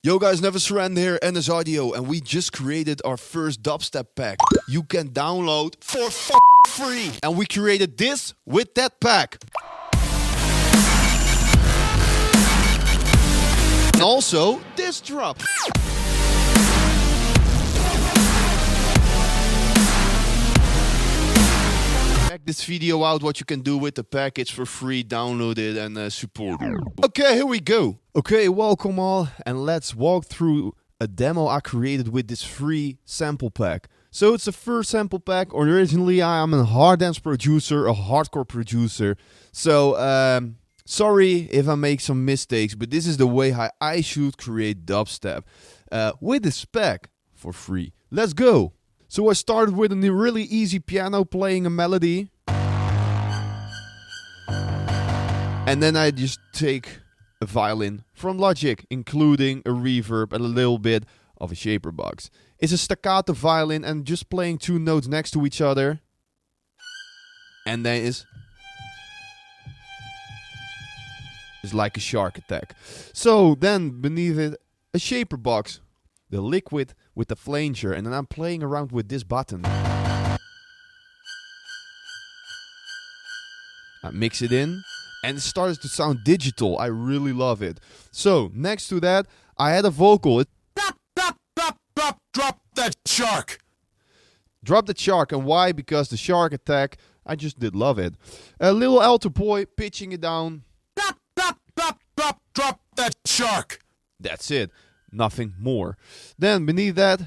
Yo guys, Never Surrender here, NS Audio, and we just created our first dubstep pack. You can download for free. And we created this with that pack. And also this drop. Check this video out, what you can do with the package for free. Download it and support it. Okay, here we go. Okay, welcome all, and let's walk through a demo I created with this free sample pack. So it's the first sample pack. Originally I am a hard dance producer, a hardcore producer. So sorry if I make some mistakes, but this is the way how I should create dubstep with this pack for free. Let's go. So I started with a really easy piano playing a melody. And then I just take a violin from Logic, including a reverb and a little bit of a shaper box. It's a staccato violin and just playing two notes next to each other. And then it's like a shark attack. So then beneath it, a shaper box, the liquid with the flanger, and then I'm playing around with this button. I mix it in. And it starts to sound digital. I really love it. So, next to that, I had a vocal. Drop that shark. Drop the shark. And why? Because the shark attack, I just did love it. A little alto boy pitching it down. Drop that shark. That's it. Nothing more. Then, beneath that,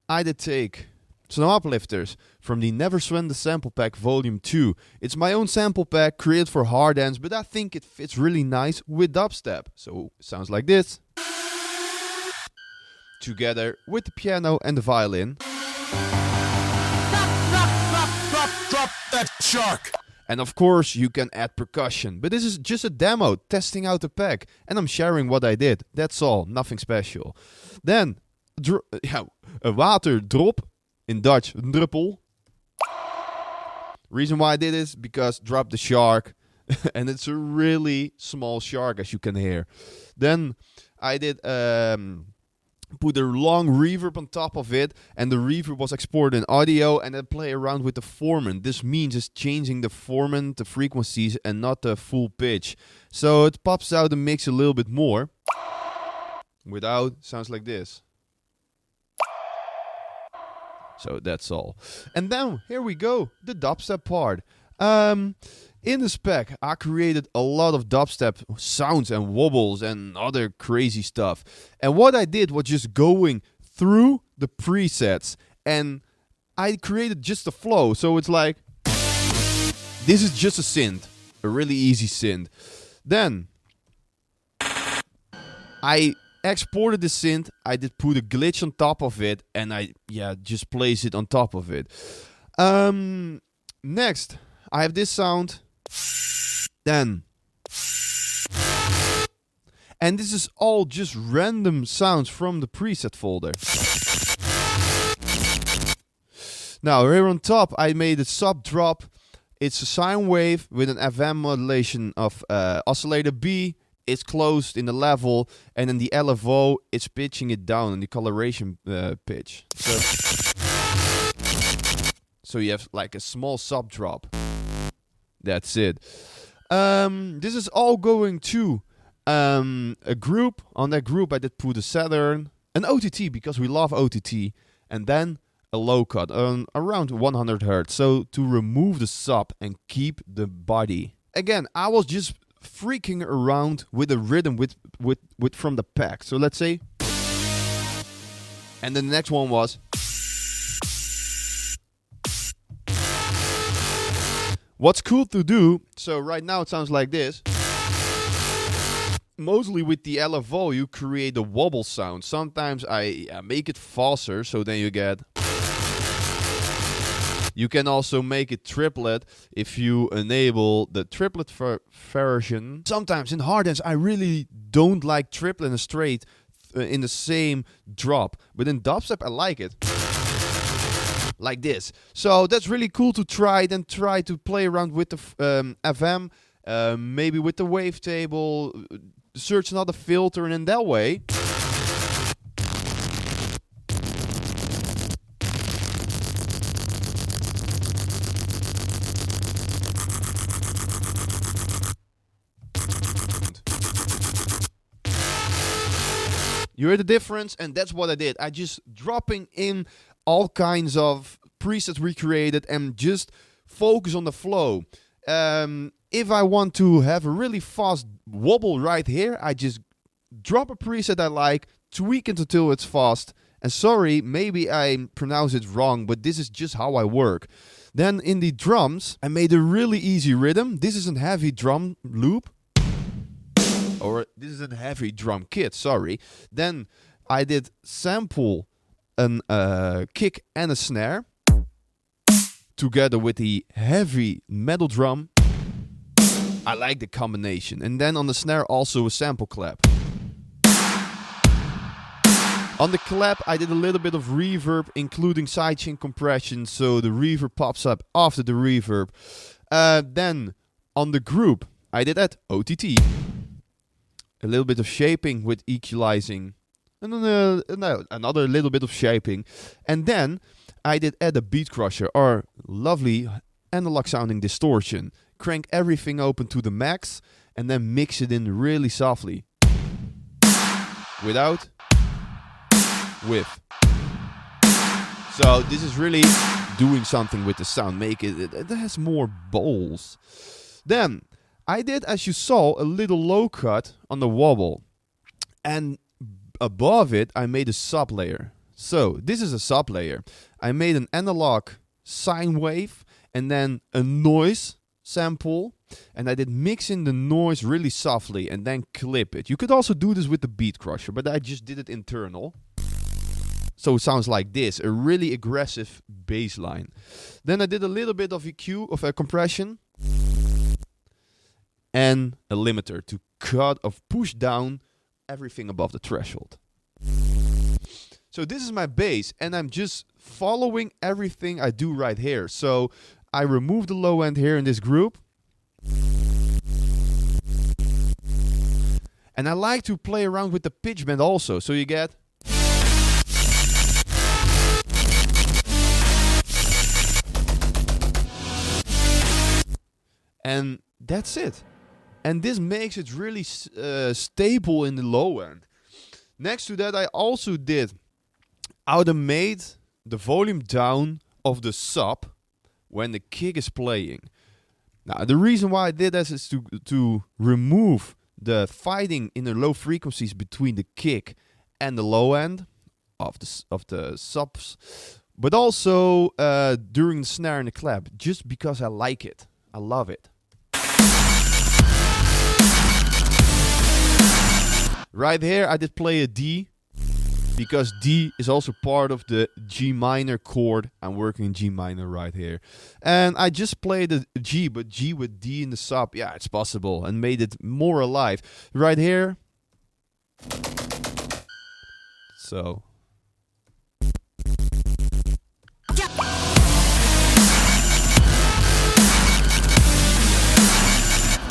I did take some uplifters from the Never Surrender Samplepack Vol.1. It's my own sample pack created for hard dance, but I think it fits really nice with dubstep. So it sounds like this. Together with the piano and the violin. Drop that shark. And of course you can add percussion. But this is just a demo, testing out the pack. And I'm sharing what I did. That's all, nothing special. Then, a water drop. In Dutch, een druppel. Reason why I did is because drop the shark. And it's a really small shark, as you can hear. Then I did put a long reverb on top of it. And the reverb was exported in audio. And then play around with the formant. This means it's changing the formant, the frequencies, and not the full pitch. So it pops out the mix a little bit more. Without, sounds like this. So that's all. And then, here we go, the dubstep part. In this pack, I created a lot of dubstep sounds and wobbles and other crazy stuff. And what I did was just going through the presets. And I created just a flow. So it's like, this is just a synth. A really easy synth. Then, I exported the synth, I did put a glitch on top of it, and I just place it on top of it. Next, I have this sound. Then, and this is all just random sounds from the preset folder. Now here on top, I made a sub drop. It's a sine wave with an FM modulation of oscillator B. It's closed in the level, and then the LFO, it's pitching it down in the coloration pitch. So you have like a small sub drop. That's it. This is all going to a group. On that group, I did put a Saturn, an OTT because we love OTT, and then a low cut around 100 Hz. So to remove the sub and keep the body. Again, I was just freaking around with a rhythm with from the pack. So let's say, and then the next one was, what's cool to do, so right now it sounds like this. Mostly with the LFO you create a wobble sound. Sometimes I make it faster, so then you get. You can also make it triplet if you enable the triplet version. Sometimes in hard dance I really don't like triplet and straight in the same drop. But in dubstep I like it. Like this. So that's really cool to try. Then try to play around with the FM. Maybe with the wavetable. Search another filter, and in that way You hear the difference? And that's what I did. I just dropping in all kinds of presets recreated and just focus on the flow. If I want to have a really fast wobble right here, I just drop a preset I like, tweak it until it's fast. And sorry, maybe I pronounce it wrong, but this is just how I work. Then in the drums, I made a really easy rhythm. This is a heavy drum loop. Or this is a heavy drum kit, sorry. Then I did sample a kick and a snare together with the heavy metal drum. I like the combination. And then on the snare also a sample clap. On the clap I did a little bit of reverb, including sidechain compression, so the reverb pops up after the reverb. Then on the group I did that OTT. A little bit of shaping with equalizing. And then another little bit of shaping. And then I did add a beat crusher, or lovely analog sounding distortion. Crank everything open to the max and then mix it in really softly. Without, with. So this is really doing something with the sound. Make it has more bowls. Then I did, as you saw, a little low cut on the wobble. And above it I made a sub layer. So this is a sub layer. I made an analog sine wave and then a noise sample, and I did mix in the noise really softly and then clip it. You could also do this with the beat crusher, but I just did it internal. So it sounds like this, a really aggressive bass line. Then I did a little bit of EQ, of a compression, and a limiter to cut or push down everything above the threshold. So this is my bass, and I'm just following everything I do right here. So I remove the low end here in this group. And I like to play around with the pitch bend also. So you get... And that's it. And this makes it really stable in the low end. Next to that, I also did automate the volume down of the sub when the kick is playing. Now, the reason why I did this is to remove the fighting in the low frequencies between the kick and the low end of the subs, but also during the snare and the clap, just because I like it. I love it. Right here I did play a D, because D is also part of the G minor chord. I'm working in G minor right here. And I just played a G, but G with D in the sub, yeah, it's possible, and made it more alive. Right here. So.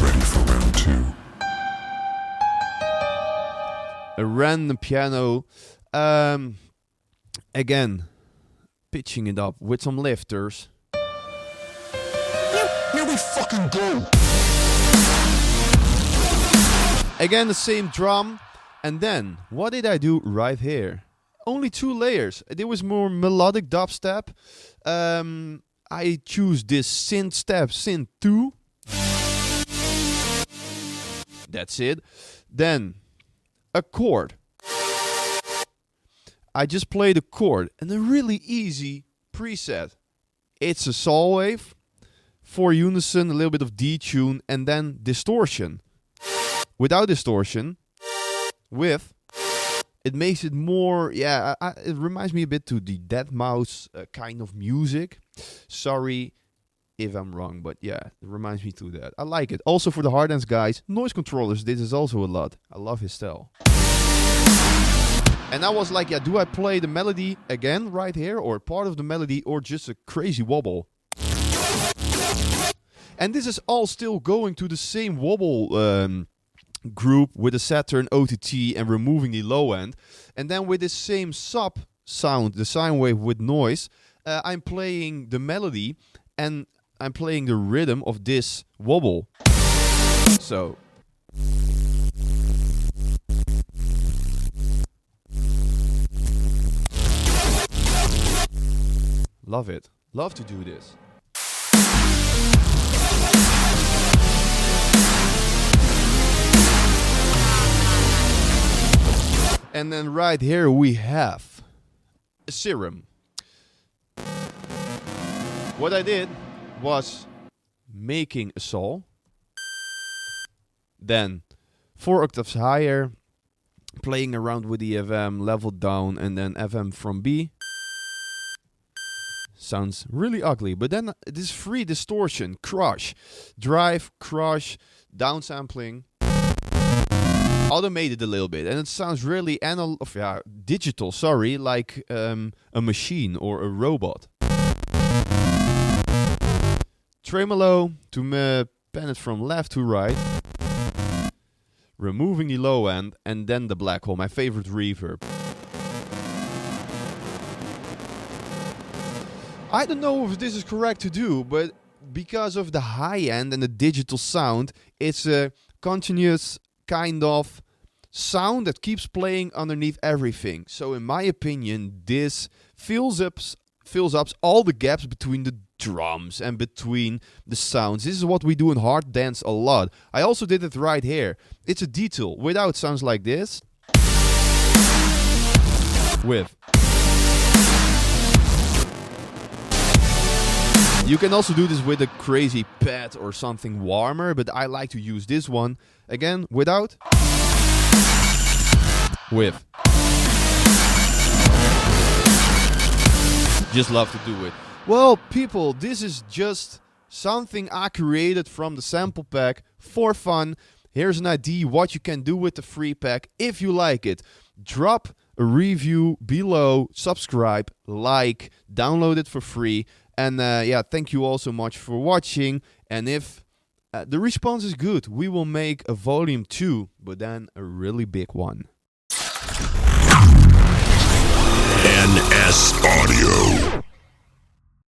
Ready for round two. A random piano. Again, pitching it up with some lifters. Here we fucking go. Again, the same drum. And then, what did I do right here? Only 2 layers. It was more melodic dubstep. I choose this synth step, synth 2. That's it. Then, a chord. I just played a chord and a really easy preset. It's a saw wave, 4 unison, a little bit of detune, and then distortion. Without distortion, with, it makes it more, yeah, it reminds me a bit to the deadmau5 kind of music. Sorry if I'm wrong, but yeah, it reminds me to that. I like it. Also for the hard dance guys, noise controllers, this is also a lot. I love his style. And I was like, yeah, do I play the melody again right here, or part of the melody, or just a crazy wobble? And this is all still going to the same wobble group with the Saturn OTT and removing the low end. And then with this same sub sound, the sine wave with noise, I'm playing the melody and I'm playing the rhythm of this wobble. So. Love it. Love to do this. And then right here we have a Serum. What I did was making a sol, then 4 octaves higher, playing around with the FM, level down, and then FM from B. Sounds really ugly, but then this free distortion, crush, drive, crush, downsampling, automated a little bit, and it sounds really digital, sorry, like a machine or a robot. Tremolo to pan it from left to right, removing the low end, and then the black hole, my favorite reverb. I don't know if this is correct to do, but because of the high end and the digital sound, it's a continuous kind of sound that keeps playing underneath everything. So in my opinion, this fills up all the gaps between the drums and between the sounds. This is what we do in hard dance a lot. I also did it right here. It's a detail. Without sounds like this. With. You can also do this with a crazy pad or something warmer, but I like to use this one. Again, without. With. Just love to do it. Well, people, this is just something I created from the sample pack for fun. Here's an idea what you can do with the free pack. If you like it, drop a review below, subscribe, like, download it for free. And thank you all so much for watching. And if the response is good, we will make a volume 2, but then a really big one. NS Audio.